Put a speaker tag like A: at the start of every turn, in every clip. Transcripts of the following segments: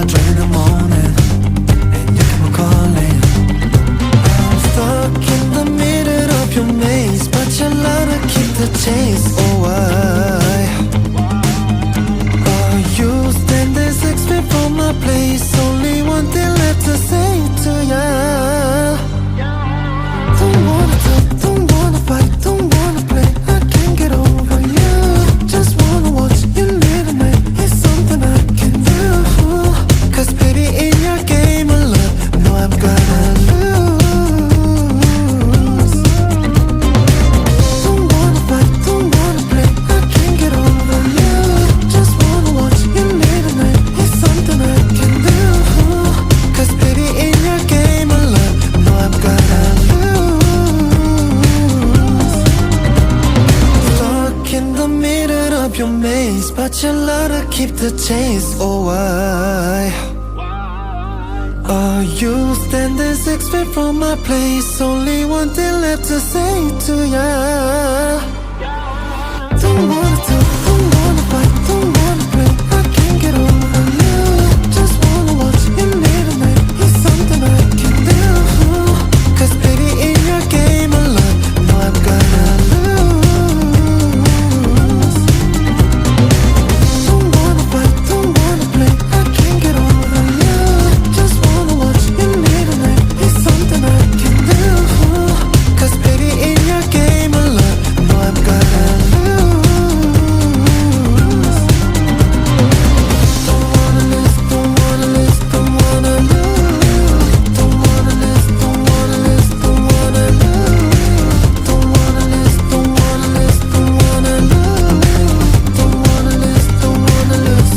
A: in the morning and you keep on calling. I'm stuck in the middle of your maze, but you love to keep the chase. Oh, why? Oh, you standing 6 feet from my place, only one thing left to say to ya. Don't wanna talk, don't wanna fight, don't wanna play, I can't get over you. Just wanna watch you live in me, it's something I can do. Cause baby, in your game of love, no, I'm gonna lose. Don't wanna fight, don't wanna play, I can't get over you. Just wanna watch you live in me, it's something I can do. Cause baby, in your game of love, no, I'm gonna lose. Stuck in the middle of your maze, but you love to keep the chase. Oh, why? Are you standing 6 feet from my place, only one thing left to say to ya. Don't wanna talk, don't wanna fight, don't wanna play, I can't get over you. Just wanna watch you live in me, it's something I can do. Cause baby, in your game of love, no, I'm gonna lose. Don't wanna fight, don't wanna play, I can't get over you. Just wanna watch you live in me, it's something I can do. Cause baby, in your game of love, no, I'm gonna lose. Don't wanna lose, don't wanna lose, don't wanna lose. Don't wanna lose, don't wanna lose, don't wanna lose. Don't wanna lose, don't wanna lose, don't wanna lose. Don't wanna lose, don't wanna lose.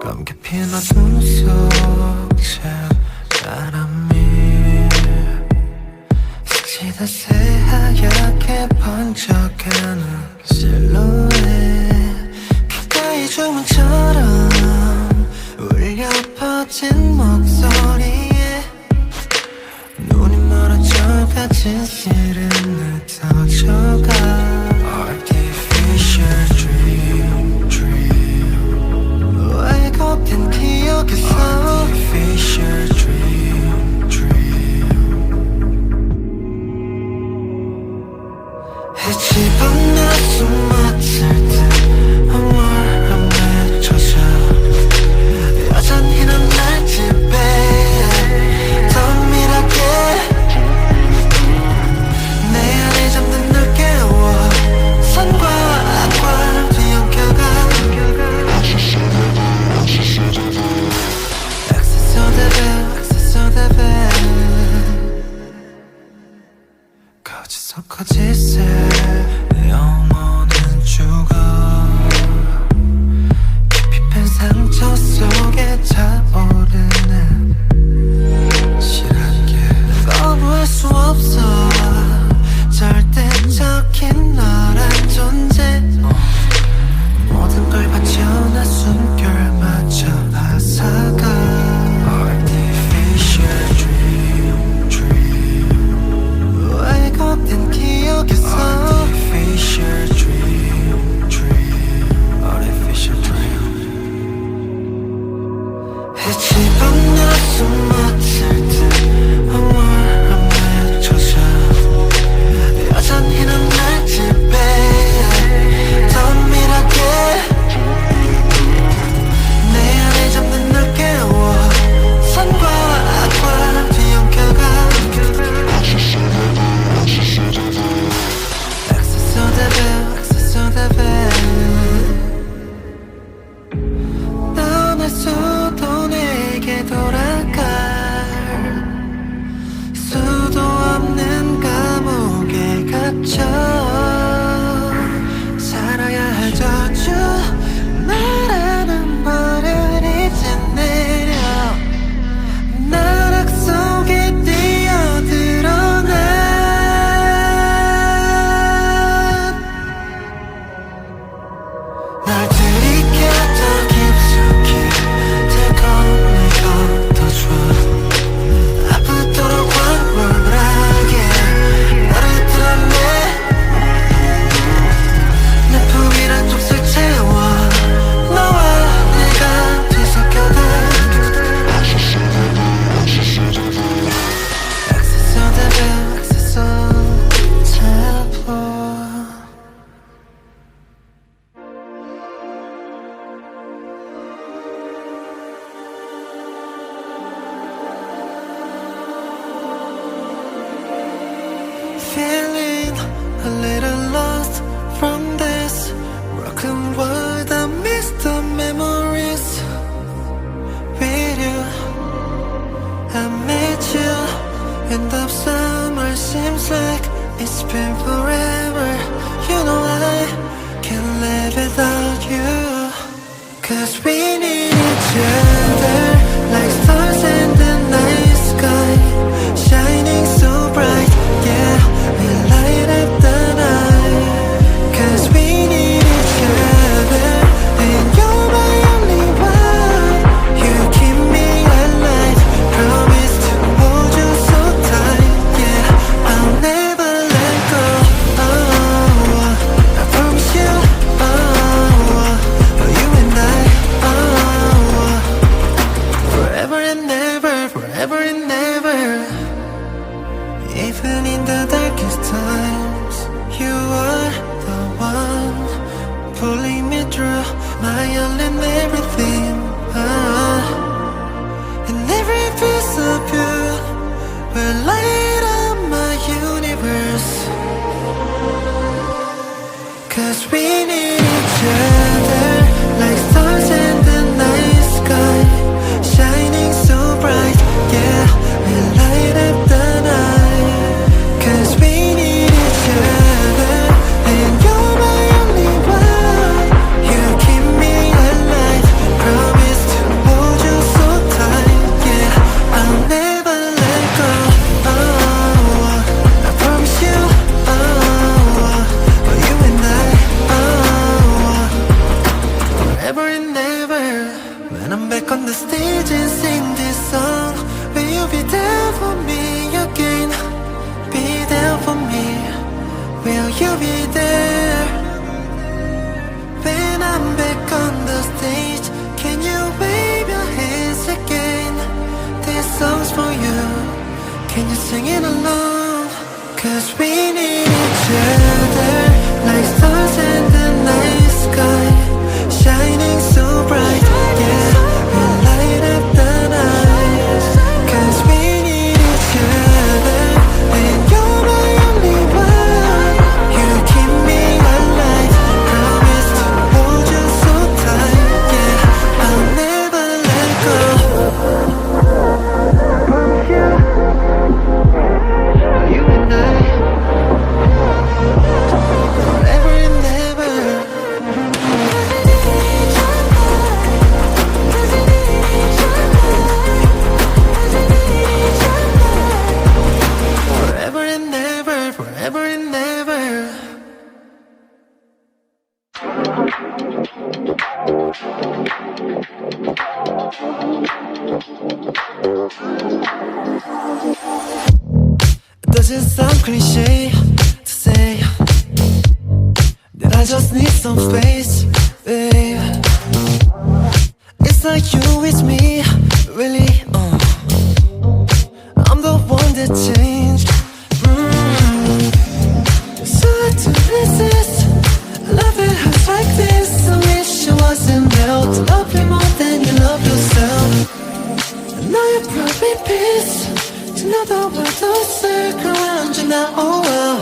A: 검게 핀 어둠 속에 바람이 스치듯 새하얗게 번져가는 실루엣. 가까이 주문처럼 울려 퍼진 목소리에 눈이 멀어져가 진실은 느껴져가. Artificial dream 왜곡된 기억에서 Artificial dream 해집어나 숨 막힐 듯 황홀함에 젖어 여전히 넌 날 지배해 더 밀하게 내 집어넣지 못할 듯 어머나 젖어 여전히 넌 날 지배해 더 밀어게 내 안에 잠든 널 깨워 선과 악과 뒤엉켜가 Access on the bell, access on the bell 떠날 수도 내게 돌아갈 수도 없는 감옥에 갇혀 살아야 할 저주 말하는 벌을 이제 내려 나락 속에 뛰어들어 날 들이켜 더 깊숙이 뜨거운 걸 걷어줘 아프도록 황홀하게 너를 드러내 내 품이란 족쇄 채워 너와 내가 뒤섞여가 Access on the bell, access on tempo Feeling a little lost from this broken world. I miss the memories with you. I met you end of summer. Seems like it's been forever. You know I can't live without you. Cause we need each other like stars in the night sky, shining so bright. Yeah, we light up the night. Cause we need each other and you're my only one. You keep me alive, promise to hold you so tight. Yeah, I'll never let go. Oh, I promise you. Oh, you and I. Oh, forever and ever, forever and ever. Even in the darkest times, you are the one pulling me through my all and everything. And every piece of you will light up my universe. Cause we need each other like stars in the night sky, shining so bright. Yeah, we light up the night. Cause we need each other and you're my only one. You keep me alive, promise to hold you so tight. Yeah, I'll never let go. Oh, I promise you. Oh, you and I. Oh, forever and ever. When I'm back on the stage and sing this song, will you be there for me again? Be there for me. Will you be there? When I'm back on the stage, can you wave your hands again? This song's for you. Can you sing it along? Cause we need each other like stars in the night sky, shining so bright. Yeah, we light up the night. Cause we need each other and you're my only one. You keep me alive, promise to hold you so tight. Yeah, I'll never let go. Promise you. You and I, forever and ever. Forever and ever, forever and ever. Does it sound cliche to say that I just need some space, babe? It's like you with me, really, I'm the one that changed. So hard to resist. Love it hurts like this. I wish it wasn't real. To love you more than you love yourself. And now you're probably pissed to know the world don't circle around you now. Oh well.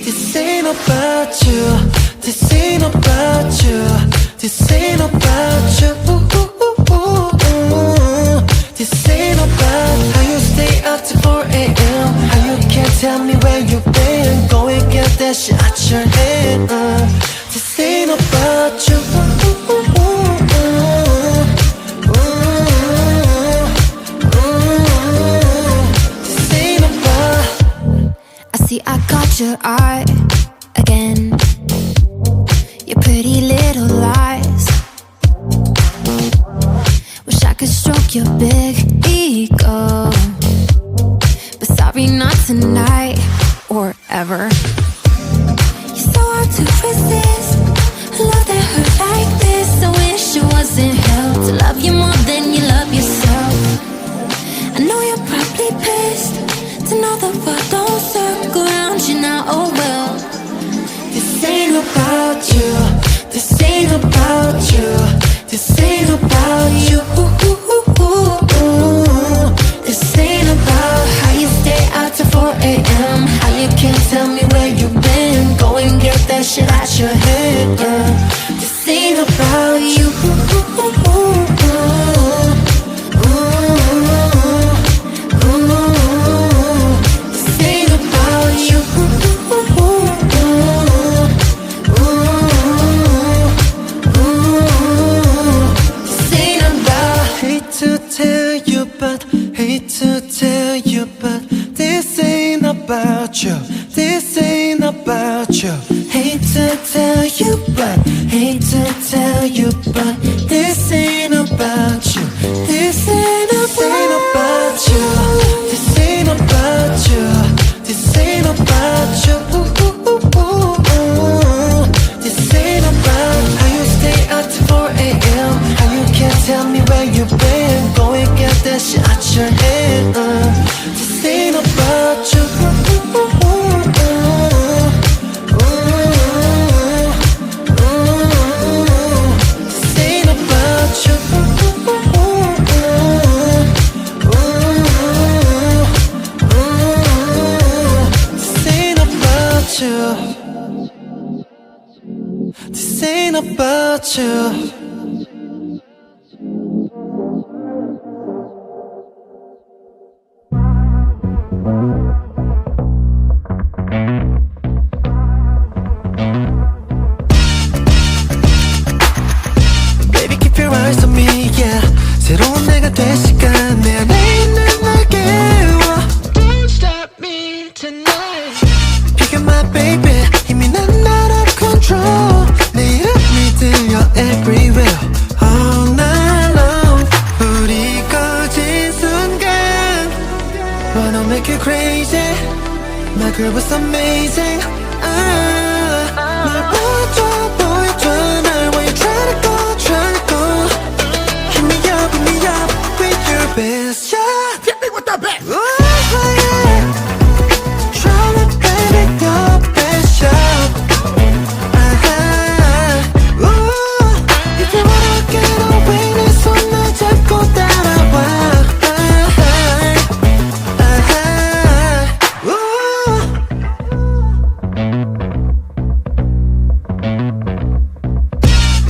A: This ain't about you. This ain't about you. This ain't about you. This ain't about how you stay up till 4 a.m. How you can't tell me where you've been. Go and get that shit out your head. This ain't about you. This ain't about.
B: I see I caught your eye again. Your pretty little eyes. Wish I could stroke your big ego, but sorry, not tonight or ever. You're so hard to resist. A love that hurt like this. I wish it wasn't hell. To love you more than you love yourself. I know you're probably pissed to know the world don't circle around you now. Oh well.
A: This ain't about you. This ain't about you. This ain't about you. This ain't about how you stay out till 4 a.m. How you can't tell me where you've been. Go and get that shit out your head. This ain't about you. This ain't about you. Hate to tell you, but this ain't about you. This ain't about you. Hate to tell you, but this ain't about you. This ain't about you. This ain't about you. This ain't about you. This ain't about how you stay up till 4 a.m. How you can't tell me where you've been. Go and get that shit out your head. This ain't about you. This ain't about you. This ain't about you. This ain't about you. Baby, keep your eyes on me, yeah. 새로운 내가 될 시간 내 안에 있는 날 깨워. Don't stop me tonight. Picking my baby, 이미 난 out of control. 내 이름이 들려 everywhere. All night long. 우리 꺼진 순간. Wanna make you crazy. My girl was amazing. 날 보여줘 날 where you tryna go. Hit me up with your best shot.
C: Hit me with the best.
A: Oh yeah. Tryna baby your best shot. Ooh, if you wanna get away 내 손을 잡고 따라와.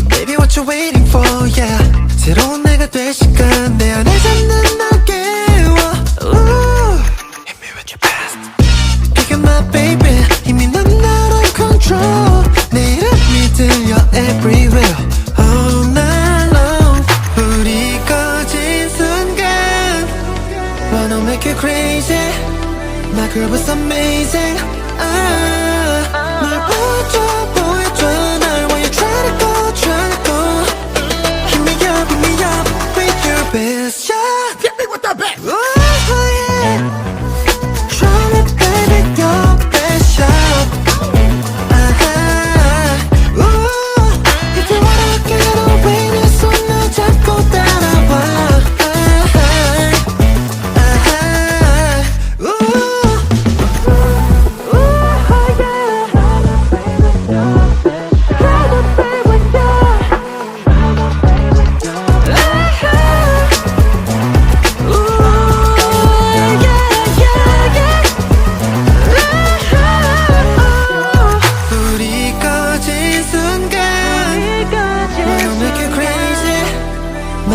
A: Baby, what you waiting for, yeah. 새로운 내가 될 시간 내 안에 잡는 날 깨워. Ooh, hit me with your best. Picking my baby, 이미 난 out of control. 내 이름이 들려 everywhere. All night long. 우리 꺼진 순간. Wanna make you crazy. My girl was amazing. 날 보여줘 날 where you tryna go. Hit me up with your best shot.
C: Hit me with the best.
A: Oh yeah. Tryna baby your best shot. Ooh, if you wanna get away 내 손을 잡고 따라와.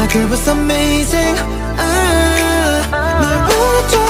A: That girl was amazing. 널 웃어줘